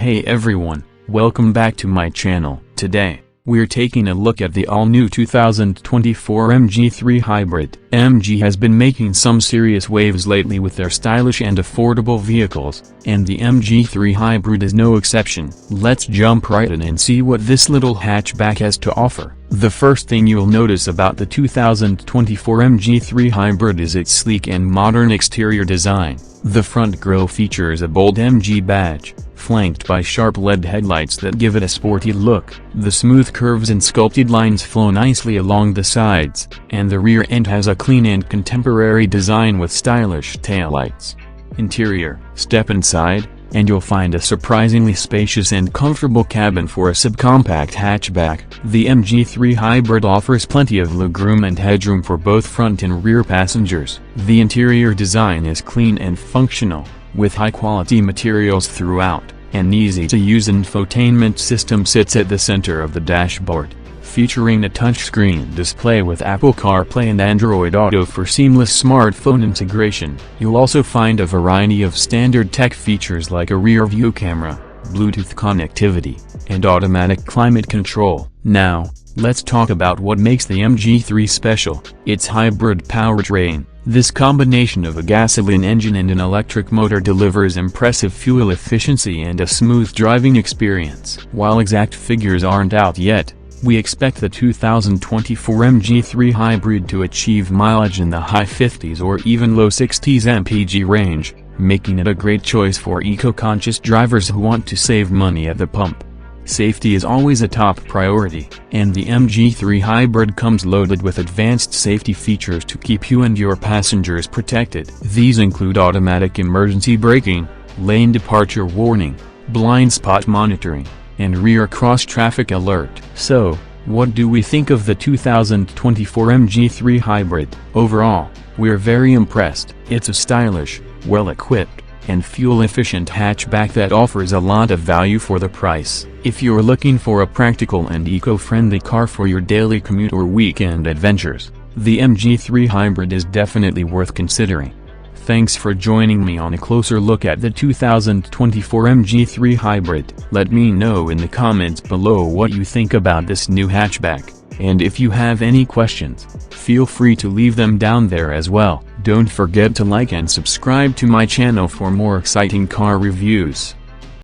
Hey everyone, welcome back to my channel. Today, we're taking a look at the all-new 2024 MG3 Hybrid. MG has been making some serious waves lately with their stylish and affordable vehicles, and the MG3 Hybrid is no exception. Let's jump right in and see what this little hatchback has to offer. The first thing you'll notice about the 2024 MG3 Hybrid is its sleek and modern exterior design. The front grille features a bold MG badge, flanked by sharp LED headlights that give it a sporty look. The smooth curves and sculpted lines flow nicely along the sides, and the rear end has a clean and contemporary design with stylish taillights. Interior: step inside, and you'll find a surprisingly spacious and comfortable cabin for a subcompact hatchback. The MG3 Hybrid offers plenty of legroom and headroom for both front and rear passengers. The interior design is clean and functional, with high-quality materials throughout. An easy-to-use infotainment system sits at the center of the dashboard, featuring a touchscreen display with Apple CarPlay and Android Auto for seamless smartphone integration. You'll also find a variety of standard tech features like a rear-view camera, Bluetooth connectivity, and automatic climate control. Now, let's talk about what makes the MG3 special: its hybrid powertrain. This combination of a gasoline engine and an electric motor delivers impressive fuel efficiency and a smooth driving experience. While exact figures aren't out yet, we expect the 2024 MG3 Hybrid to achieve mileage in the high 50s or even low 60s mpg range, making it a great choice for eco-conscious drivers who want to save money at the pump. Safety is always a top priority, and the MG3 Hybrid comes loaded with advanced safety features to keep you and your passengers protected. These include automatic emergency braking, lane departure warning, blind spot monitoring, and rear cross-traffic alert. So, what do we think of the 2024 MG3 Hybrid? Overall, we're very impressed. It's a stylish, well-equipped, and fuel-efficient hatchback that offers a lot of value for the price. If you're looking for a practical and eco-friendly car for your daily commute or weekend adventures, the MG3 Hybrid is definitely worth considering. Thanks for joining me on a closer look at the 2024 MG3 Hybrid. Let me know in the comments below what you think about this new hatchback, and if you have any questions, feel free to leave them down there as well. Don't forget to like and subscribe to my channel for more exciting car reviews.